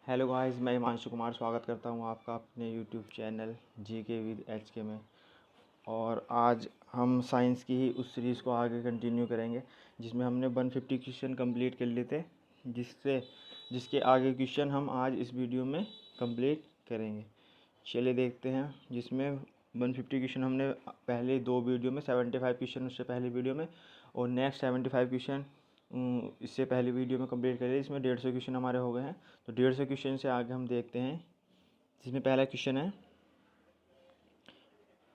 Hello guys, मैं हिमांशु कुमार स्वागत करता हूं आपका अपने YouTube channel GK with HK में। और आज हम साइंस की ही उस सीरीज़ को आगे कंटिन्यू करेंगे जिसमें हमने 150 क्वेश्चन कंप्लीट कर लिए थे, जिसके आगे क्वेश्चन हम आज इस वीडियो में कंप्लीट करेंगे। चलिए देखते हैं। जिसमें 150 क्वेश्चन हमने पहले दो वीडियो में, 75 क्वेश्चन उससे पहले वीडियो में और नेक्स्ट 75 क्वेश्चन इससे पहली वीडियो में कंप्लीट करिए। इसमें 150 क्वेश्चन हमारे हो गए हैं। तो 150 क्वेश्चन से आगे हम देखते हैं। जिसमें पहला क्वेश्चन है,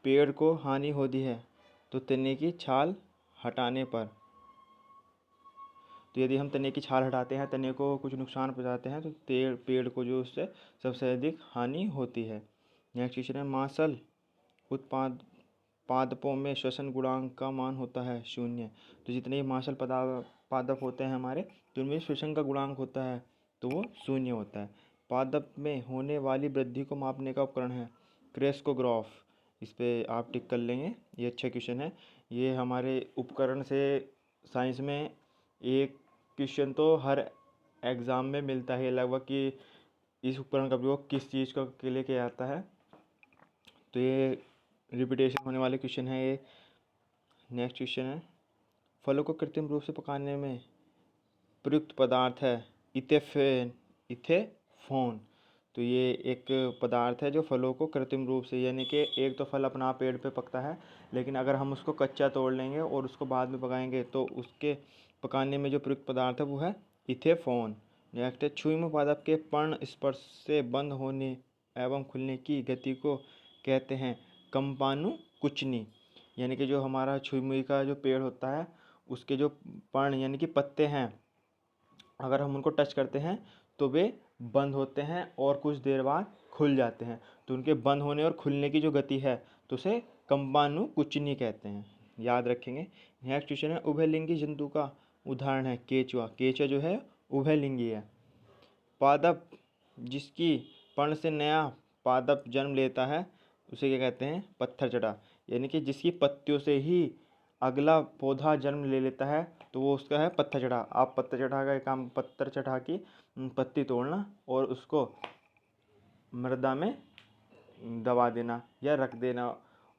पेड़ को हानि होती है तो तने की छाल हटाने पर। तो यदि हम तने की छाल हटाते हैं, तने को कुछ नुकसान पहुंचाते हैं, तो पेड़ को जो उससे सबसे अधिक हानि होती है। नेक्स्ट क्वेश्चन है, मांसल पादपों में श्वसन गुणांक का मान होता है 0। तो जितने मांसल पादप होते हैं हमारे, तो उनमें श्वसन का गुणांक होता है तो वो 0 होता है। पादप में होने वाली वृद्धि को मापने का उपकरण है क्रेस्कोग्राफ। इस पर आप टिक कर लेंगे, ये अच्छा क्वेश्चन है। ये हमारे उपकरण से साइंस में एक क्वेश्चन तो हर एग्ज़ाम में मिलता है लगभग कि इस उपकरण का प्रयोग किस चीज़ के लिए किया जाता है। तो ये रिपीटेशन होने वाले क्वेश्चन है ये। नेक्स्ट क्वेश्चन है, फलों को कृत्रिम रूप से पकाने में प्रयुक्त पदार्थ है इथेफोन। तो ये एक पदार्थ है जो फलों को कृत्रिम रूप से, यानी कि एक तो फल अपना पेड़ पे पकता है, लेकिन अगर हम उसको कच्चा तोड़ लेंगे और उसको बाद में पकाएंगे तो उसके पकाने में जो प्रयुक्त पदार्थ है वो है इथेफोन। नेक्स्ट है, छुईम पादप के पर्ण स्पर्श से बंद होने एवं खुलने की गति को कहते हैं कंपानु कुचनी। यानी कि जो हमारा छुई का जो पेड़ होता है, उसके जो पर्ण यानी कि पत्ते हैं, अगर हम उनको टच करते हैं तो वे बंद होते हैं और कुछ देर बाद खुल जाते हैं। तो उनके बंद होने और खुलने की जो गति है तो उसे कंपानु कुचनी कहते हैं, याद रखेंगे। नेक्स्ट क्वेश्चन है, उभयलिंगी जंतु का उदाहरण है केचुआ। केचुआ जो है उभयलिंगी है। पादप जिसकी पर्ण से नया पादप जन्म लेता है उसे क्या कहते हैं पत्थरचटा। यानी कि जिसकी पत्तियों से ही अगला पौधा जन्म ले लेता है तो वो उसका है पत्थरचटा। आप पत्थरचटा का काम, पत्थरचटा की पत्ती तोड़ना और उसको मृदा में दबा देना या रख देना,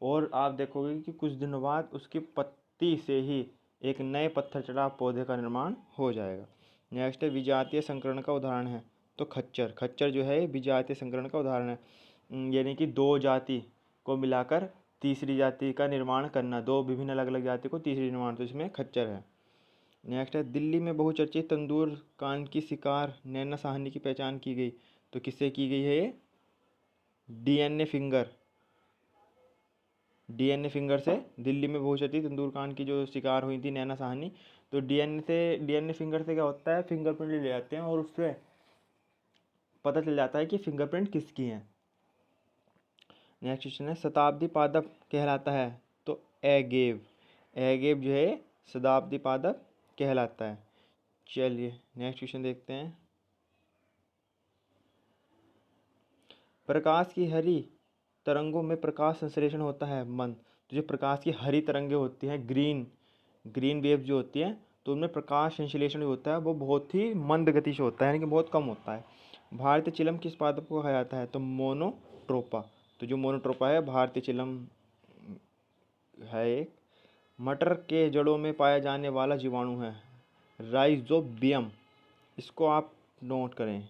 और आप देखोगे कि कुछ दिनों बाद उसकी पत्ती से ही एक नए पत्थरचटा पौधे का निर्माण हो जाएगा। नेक्स्ट है, विजातीय संकरण का उदाहरण है तो खच्चर। खच्चर जो है विजातीय संकरण का उदाहरण है, यानी कि दो जाति को मिलाकर तीसरी जाति का निर्माण करना, दो विभिन्न अलग अलग जाति को तीसरी निर्माण, तो इसमें खच्चर है। नेक्स्ट है, दिल्ली में बहुचर्चित तंदूर कांड की शिकार नैना साहनी की पहचान की गई। तो किससे की गई है ये? डीएनए फिंगर से दिल्ली में बहुचर्चित तंदूर कांड की जो शिकार हुई थी नैना साहनी, तो डीएनए फिंगर से क्या होता है, फिंगरप्रिंट ले जाते हैं और उससे पता चल जाता है कि फिंगरप्रिंट किसकी है। नेक्स्ट क्वेश्चन है, शताब्दी पादप कहलाता है तो एगेव जो है शताब्दी पादप कहलाता है। चलिए नेक्स्ट क्वेश्चन देखते हैं। प्रकाश की हरी तरंगों में प्रकाश संश्लेषण होता है मंद। तो जो प्रकाश की हरी तरंगें होती हैं, ग्रीन वेव जो होती हैं, तो उनमें प्रकाश संश्लेषण जो होता है वो बहुत ही मंद गति से होता है, यानी कि बहुत कम होता है। भारतीय चिलम किस पादप को कहा जाता है तो मोनोट्रोपा। तो जो मोनोट्रोपा है भारतीय चिलम है एक। मटर के जड़ों में पाया जाने वाला जीवाणु है राइजोबियम। इसको आप नोट करें।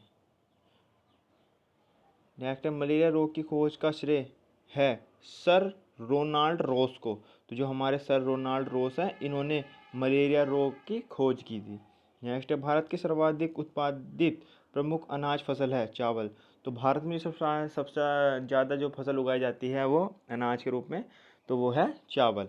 नेक्स्ट है, मलेरिया रोग की खोज का श्रेय है सर रोनाल्ड रोस को। तो जो हमारे सर रोनाल्ड रोस हैं, इन्होंने मलेरिया रोग की खोज की थी। नेक्स्ट है, भारत की सर्वाधिक उत्पादित प्रमुख अनाज फसल है चावल। तो भारत में सबसे ज़्यादा जो फसल उगाई जाती है वो अनाज के रूप में, तो वो है चावल।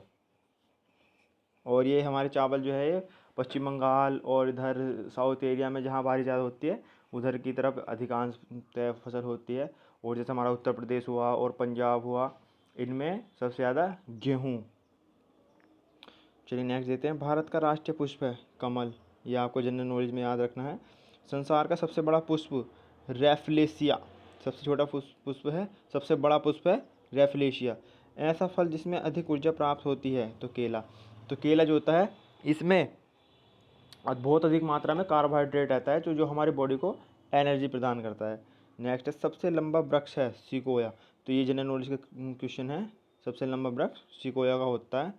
और ये हमारे चावल जो है पश्चिम बंगाल और इधर साउथ एरिया में जहाँ बारिश ज़्यादा होती है उधर की तरफ अधिकांश फसल होती है। और जैसे हमारा उत्तर प्रदेश हुआ और पंजाब हुआ, इनमें सबसे ज़्यादा गेहूँ। चलिए नेक्स्ट देते हैं। भारत का राष्ट्रीय पुष्प है कमल। ये आपको जनरल नॉलेज में याद रखना है। संसार का सबसे बड़ा पुष्प रेफलेशिया। सबसे छोटा पुष्प है, सबसे बड़ा पुष्प है रेफलेशिया। ऐसा फल जिसमें अधिक ऊर्जा प्राप्त होती है तो केला। तो केला जो होता है इसमें बहुत अधिक मात्रा में कार्बोहाइड्रेट रहता है जो हमारी बॉडी को एनर्जी प्रदान करता है। नेक्स्ट है सबसे लंबा वृक्ष है सिकोया, तो ये जनरल नॉलेज का क्वेश्चन है। सबसे लंबा वृक्ष सिकोया का होता है।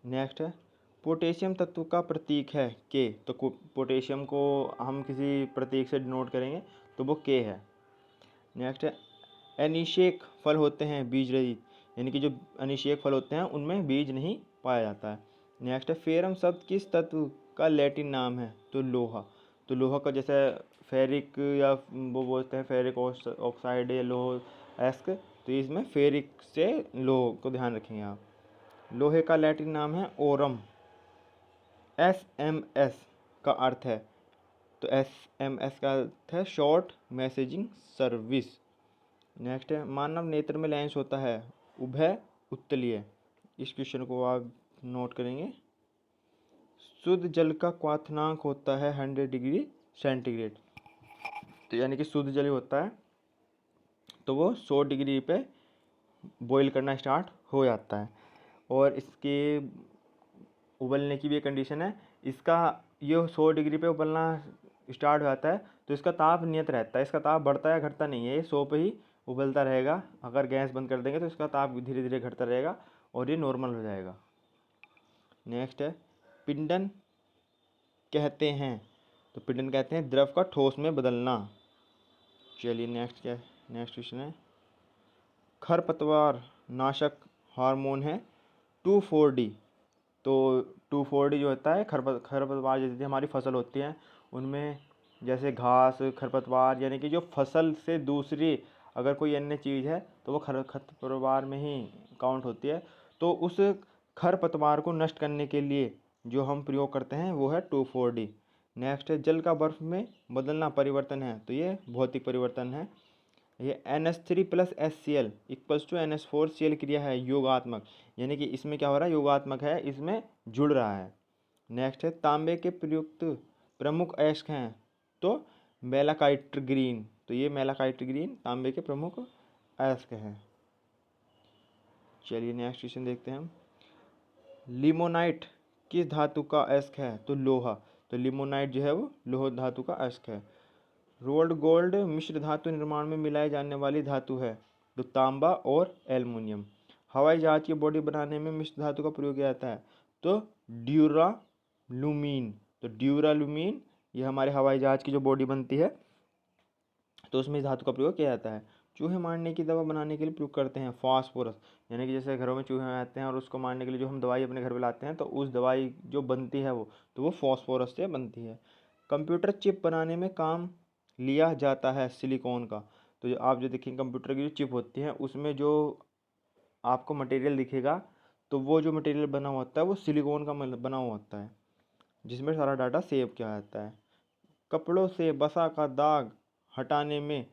नेक्स्ट है पोटेशियम तत्व का प्रतीक है के, तो पोटेशियम को हम किसी प्रतीक से डिनोट करेंगे तो वो के है। नेक्स्ट है अनिषेक फल होते हैं बीज रहित, यानी कि जो अनिषेक फल होते हैं उनमें बीज नहीं पाया जाता है। नेक्स्ट है फेरम शब्द किस तत्व का लैटिन नाम है, तो लोहा। तो लोहा का जैसे फेरिक या वो बोलते हैं फेरिक ऑक्साइड या लोह एस्क, तो इसमें फेरिक से लोह को ध्यान रखेंगे आप। लोहे का लैटिन नाम है ओरम। SMS का अर्थ है, तो SMS का अर्थ है शॉर्ट मैसेजिंग सर्विस। नेक्स्ट है मानव नेत्र में लेंस होता है उभय उत्तलीय, इस क्वेश्चन को आप नोट करेंगे। शुद्ध जल का क्वथनांक होता है 100 डिग्री सेंटीग्रेड, तो यानी कि शुद्ध जल होता है तो वो 100 डिग्री पे बॉईल करना स्टार्ट हो जाता है। और इसके उबलने की भी एक कंडीशन है, इसका ये 100 डिग्री पे उबलना स्टार्ट हो जाता है तो इसका ताप नियत रहता है, इसका ताप बढ़ता या घटता नहीं है, ये 100 पे ही उबलता रहेगा। अगर गैस बंद कर देंगे तो इसका ताप धीरे धीरे घटता रहेगा और ये नॉर्मल हो जाएगा। नेक्स्ट है पिंडन कहते हैं, तो पिंडन कहते हैं द्रव का ठोस में बदलना। चलिए नेक्स्ट क्या है, नेक्स्ट क्वेश्चन है खरपतवार नाशक हार्मोन है 2,4-D, तो 2,4-D जो होता है खरपतवार जैसे हमारी फसल होती है उनमें जैसे घास खरपतवार, यानी कि जो फसल से दूसरी अगर कोई अन्य चीज़ है तो वो खरपतवार में ही काउंट होती है। तो उस खरपतवार को नष्ट करने के लिए जो हम प्रयोग करते हैं वो है 2,4-D। नेक्स्ट है जल का बर्फ में बदलना परिवर्तन है, तो ये भौतिक परिवर्तन है। ये NH3 + HCl = NH4Cl क्रिया है योगात्मक, यानी कि इसमें क्या हो रहा है योगात्मक है, इसमें जुड़ रहा है। नेक्स्ट है तांबे के प्रयुक्त प्रमुख अयस्क हैं, तो मेलाकाइट ग्रीन, तो ये मेलाकाइट ग्रीन तांबे के प्रमुख अयस्क हैं। चलिए नेक्स्ट क्वेश्चन देखते हैं हम। लिमोनाइट किस धातु का अयस्क है, तो लोहा, तो लिमोनाइट जो है वो लोह धातु का अयस्क है। रोल्ड गोल्ड मिश्र धातु निर्माण में मिलाई जाने वाली धातु है, तो तांबा और एल्युमिनियम। हवाई जहाज की बॉडी बनाने में मिश्र धातु का प्रयोग किया जाता है, तो ड्यूरालुमीन, तो ड्यूरालुमीन ये हमारे हवाई जहाज की जो बॉडी बनती है तो उसमें इस धातु का प्रयोग किया जाता है। चूहे मारने की दवा बनाने के लिए प्रयोग करते हैं फास्फोरस, यानी कि जैसे घरों में चूहे आते हैं और उसको मारने के लिए जो हम दवाई अपने घर में लाते हैं तो उस दवाई जो बनती है वो फास्फोरस से बनती है। कंप्यूटर चिप बनाने में काम लिया जाता है सिलिकॉन का, तो आप जो देखेंगे कंप्यूटर की जो चिप होती है उसमें जो आपको मटेरियल दिखेगा तो वो जो मटेरियल बना हुआ होता है वो सिलिकॉन का बना हुआ होता है जिसमें सारा डाटा सेव किया जाता है। कपड़ों से बसा का दाग हटाने में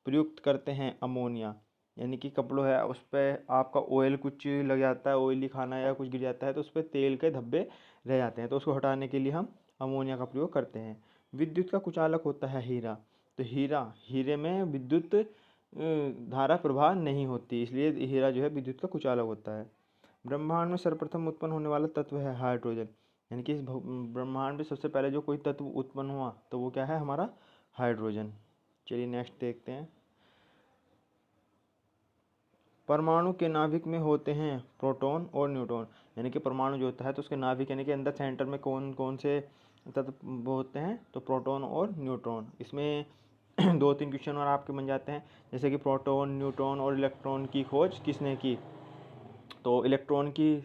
प्रयुक्त करते हैं अमोनिया, यानी कि कपड़ों है उस पर आपका ऑयल कुछ लग जाता है, ऑयली खाना या कुछ गिर जाता है तो उस पर तेल के धब्बे रह जाते हैं, तो उसको हटाने के लिए हम अमोनिया का प्रयोग करते हैं। विद्युत का कुचालक होता है हीरा, तो हीरे में विद्युत धारा प्रवाह नहीं होती, इसलिए हीरा जो है विद्युत का कुचालक होता है। ब्रह्मांड में सर्वप्रथम उत्पन्न होने वाला तत्व है हाइड्रोजन, यानी कि इस ब्रह्मांड में सबसे पहले जो कोई तत्व उत्पन्न हुआ तो वो क्या है हमारा हाइड्रोजन। चलिए नेक्स्ट देखते हैं। परमाणु के नाभिक में होते हैं प्रोटॉन और न्यूट्रॉन, यानी कि परमाणु जो होता है तो उसके नाभिक यानी कि अंदर सेंटर में कौन कौन से तत्व होते हैं, तो प्रोटॉन और न्यूट्रॉन। इसमें 2-3 क्वेश्चन और आपके बन जाते हैं, जैसे कि प्रोटॉन न्यूट्रॉन और इलेक्ट्रॉन की खोज किसने की, तो इलेक्ट्रॉन की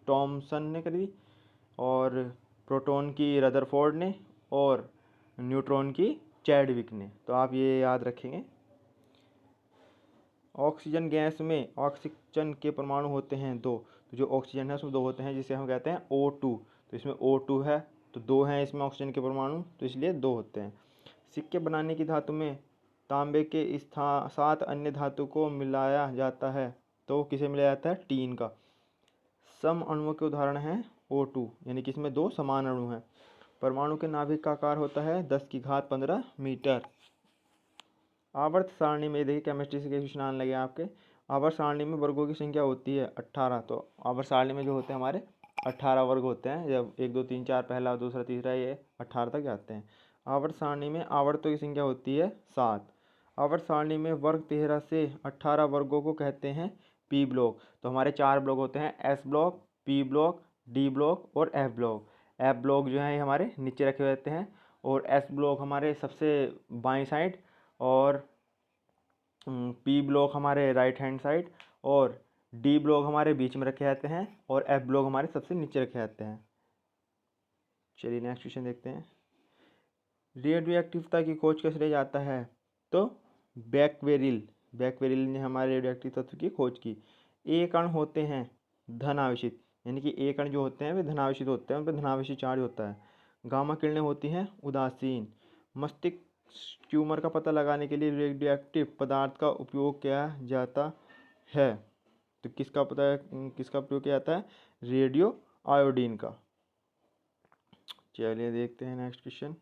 थॉमसन ने करी और प्रोटॉन की रदरफोर्ड ने और न्यूट्रॉन की चैडविक ने, तो आप ये याद रखेंगे। ऑक्सीजन गैस में ऑक्सीजन के परमाणु होते हैं 2, तो जो ऑक्सीजन है उसमें 2 होते हैं जिसे हम कहते हैं O2, तो इसमें O2 है तो 2 हैं इसमें ऑक्सीजन के परमाणु, तो इसलिए 2 होते हैं। सिक्के बनाने की धातु में तांबे के साथ अन्य धातु को मिलाया जाता है, तो किसे मिलाया जाता है, टीन का। सम अणुओं के उदाहरण हैं O2, यानी कि इसमें 2 समान अणु हैं। परमाणु के नाभिक का आकार होता है 10⁻15 मीटर। आवर्त सारणी में देखिए केमिस्ट्री से क्वेश्चन आने लगे आपके। आवर्त सारणी में वर्गों की संख्या होती है 18, तो आवर्त सारणी में जो होते हैं हमारे 18 वर्ग होते हैं, जब 1 2 3 4 पहला दूसरा तीसरा ये 18 तक जाते हैं। आवर्त सारणी में आवर्तों की संख्या होती है 7। आवर्त सारणी में वर्ग 13 से 18 वर्गों को कहते हैं पी ब्लॉक। तो हमारे 4 ब्लॉक होते हैं, S block, P block, D block और एफ ब्लॉक। एफ ब्लॉक जो है हमारे नीचे रखे रहते हैं, और एस ब्लॉक हमारे सबसे बाईं साइड, और पी ब्लॉक हमारे राइट हैंड साइड, और डी ब्लॉक हमारे बीच में रखे जाते हैं, और एफ ब्लॉक हमारे सबसे नीचे रखे जाते हैं। चलिए नेक्स्ट क्वेश्चन देखते हैं। रेडियोएक्टिवता की खोज का श्रेय जाता है तो बैक्वेरिल ने हमारे रेडियोएक्टिव तत्व की खोज की। ए कण होते हैं धन आवेशित, यानी कि ए कण जो होते हैं वे धनावेशित होते हैं, उन पर धनावेशित चार्ज होता है। गामा किरणें होती हैं उदासीन। मस्तिष्क ट्यूमर का पता लगाने के लिए रेडियोएक्टिव पदार्थ का उपयोग किया जाता है। तो किसका प्रयोग किया जाता है? रेडियो आयोडीन का। चलिए देखते हैं नेक्स्ट क्वेश्चन।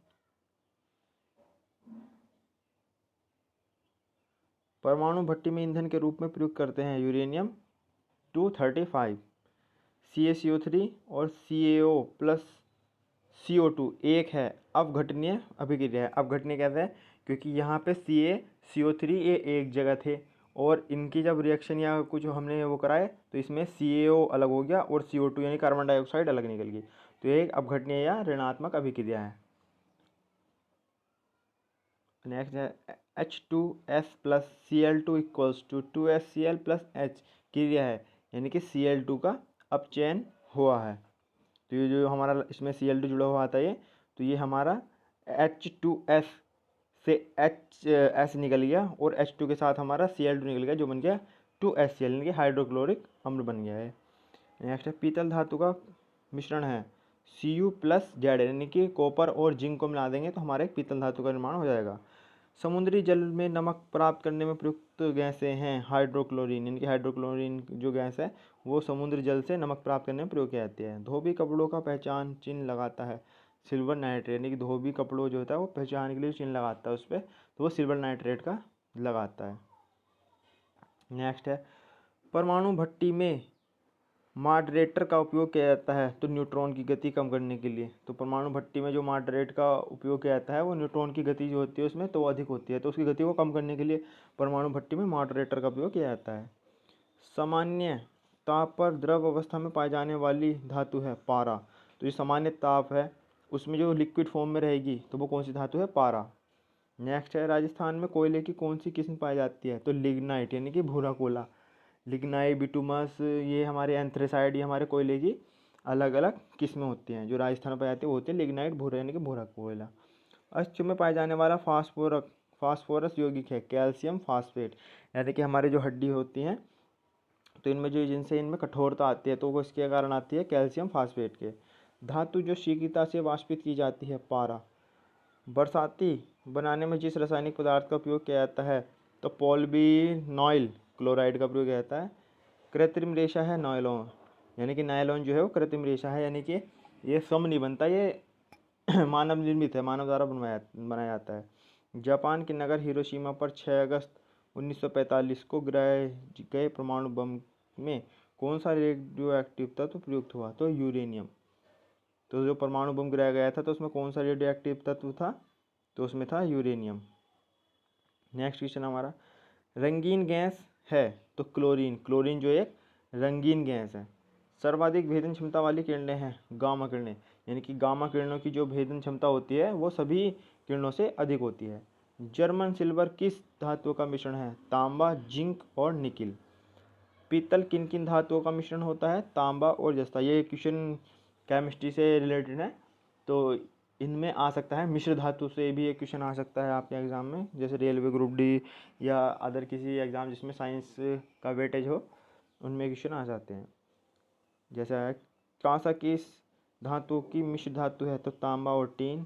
परमाणु भट्टी में ईंधन के रूप में प्रयोग करते हैं यूरेनियम 235, CaCO3 और CaO प्लस CO2 एक है अवघटनीय अभिक्रिया है। अवघटनीय कैसे है? क्योंकि यहाँ पे CaCO3 ये एक जगह थे, और इनकी जब रिएक्शन या कुछ हमने वो कराए तो इसमें CaO अलग हो गया और CO2 यानी कार्बन डाइऑक्साइड अलग निकल गई। तो ये एक अवघटनीय या ऋणात्मक अभिक्रिया है। नेक्स्ट है H2S plus Cl2 equals to 2HCl plus H क्रिया है, यानी कि Cl2 का अपचयन हुआ है। तो ये जो हमारा इसमें Cl2 जुड़ा हुआ आता है ये, तो ये हमारा H2S से HS निकल गया, और H2 के साथ हमारा Cl2 निकल गया, जो बन गया 2HCl, यानी कि हाइड्रोक्लोरिक अम्ल बन गया है। नेक्स्ट है पीतल धातु का मिश्रण है Cu प्लस जेड, यानी कि कॉपर और जिंक को मिला देंगे तो हमारे पीतल धातु का निर्माण हो जाएगा। समुद्री जल में नमक प्राप्त करने में प्रयुक्त गैसें हैं हाइड्रोक्लोरीन, यानी कि हाइड्रोक्लोरीन जो गैस है वो समुद्री जल से नमक प्राप्त करने में प्रयोग की जाती है। धोबी कपड़ों का पहचान चिन्ह लगाता है सिल्वर नाइट्रेट, यानी कि धोबी कपड़ों जो होता है वो पहचान के लिए चिन्ह लगाता है उस पर, तो वो सिल्वर नाइट्रेट का लगाता है। नेक्स्ट है परमाणु भट्टी में मॉडरेटर का उपयोग किया जाता है तो न्यूट्रॉन की गति कम करने के लिए। तो परमाणु भट्टी में जो मॉडरेट का उपयोग किया जाता है वो न्यूट्रॉन की गति जो होती है उसमें तो अधिक होती है, तो उसकी गति को कम करने के लिए परमाणु भट्टी में मॉडरेटर का उपयोग किया जाता है। सामान्य ताप पर द्रव अवस्था में पाई जाने वाली धातु है पारा। तो जो सामान्य ताप है उसमें जो लिक्विड फॉर्म में रहेगी तो वो कौन सी धातु है? पारा। नेक्स्ट है राजस्थान में कोयले की कौन सी किस्म पाई जाती है? तो लिग्नाइट, यानी कि भूरा कोयला। लिग्नाइट, बिटुमस, ये हमारे एंथ्रेसाइड, ये हमारे कोयले की अलग अलग किस्में होती हैं। जो राजस्थान में पाई जाती है वो होती है लिग्नाइट, भूरा, यानी कि भूरा कोयला। अश्व में पाए जाने वाला फास्फोरस यौगिक है कैल्शियम फास्फेट, यानी कि हमारे जो हड्डी होती हैं तो इनमें जो जिनसे इनमें कठोरता आती है तो वो इसके कारण आती है कैल्शियम फास्फेट के। धातु जो शीघ्रता से वाष्पित की जाती है पारा। बरसाती बनाने में जिस रासायनिक पदार्थ का उपयोग किया जाता है तो पॉलीविनाइल क्लोराइड का प्रयोग किया जाता है। कृत्रिम रेशा है नायलॉन, यानी कि नायलॉन जो है वो कृत्रिम रेशा है, यानी कि ये स्वयं नहीं बनता, ये मानव निर्मित है, मानव द्वारा बनाया जाता है। जापान के नगर हिरोशिमा पर 6 अगस्त 1945 को गिराए गए परमाणु बम में कौन सा रेडियो एक्टिव तत्व प्रयुक्त हुआ? तो यूरेनियम। तो जो परमाणु बम गिराया गया था तो उसमें कौन सा रेडियो एक्टिव तत्व था? तो उसमें था यूरेनियम। नेक्स्ट क्वेश्चन हमारा रंगीन गैस है तो क्लोरीन। क्लोरीन जो एक रंगीन गैस है। सर्वाधिक भेदन क्षमता वाली किरणें हैं गामा किरणें, यानी कि गामा किरणों की जो भेदन क्षमता होती है वो सभी किरणों से अधिक होती है। जर्मन सिल्वर किस धातुओं का मिश्रण है? तांबा, जिंक और निकिल। पीतल किन किन धातुओं का मिश्रण होता है? तांबा और जस्ता। ये क्वेश्चन केमिस्ट्री से रिलेटेड है, तो इनमें आ सकता है मिश्र धातु से भी एक क्वेश्चन आ सकता है आपके एग्जाम में, जैसे रेलवे ग्रुप डी या अदर किसी एग्जाम जिसमें साइंस का वेटेज हो, उनमें क्वेश्चन आ जाते हैं। जैसा कांसा किस धातु की मिश्र धातु है? तो तांबा और टीन।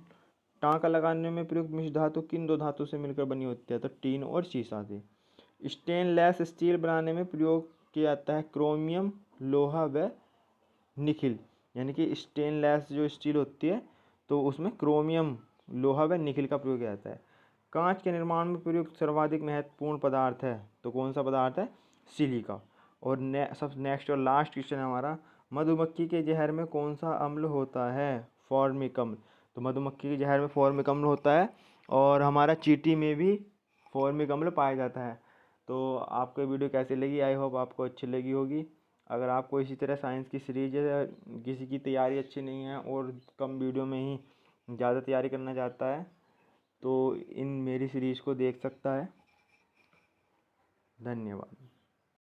टांका लगाने में प्रयुक्त मिश्र धातु किन दो धातु से मिलकर बनी होती है? तो टीन और सीसा से। स्टेनलेस स्टील बनाने में प्रयोग किया जाता है क्रोमियम, लोहा व निकिल, यानी कि स्टेनलेस जो स्टील होती है तो उसमें क्रोमियम, लोहा व निकिल का प्रयोग किया जाता है। कांच के निर्माण में प्रयुक्त सर्वाधिक महत्वपूर्ण पदार्थ है तो कौन सा पदार्थ है? सिलिका। और सब नेक्स्ट और लास्ट क्वेश्चन है हमारा मधुमक्खी के जहर में कौन सा अम्ल होता है? फॉर्मिक अम्ल। तो मधुमक्खी के जहर में फॉर्मिक अम्ल होता है, और हमारा चींटी में भी फॉर्मिक अम्ल पाया जाता है। तो आपको ये वीडियो कैसी लगी? आई होप आपको अच्छी लगी होगी। अगर आपको इसी तरह साइंस की सीरीज किसी की तैयारी अच्छी नहीं है और कम वीडियो में ही ज़्यादा तैयारी करना चाहता है, तो इन मेरी सीरीज़ को देख सकता है। धन्यवाद।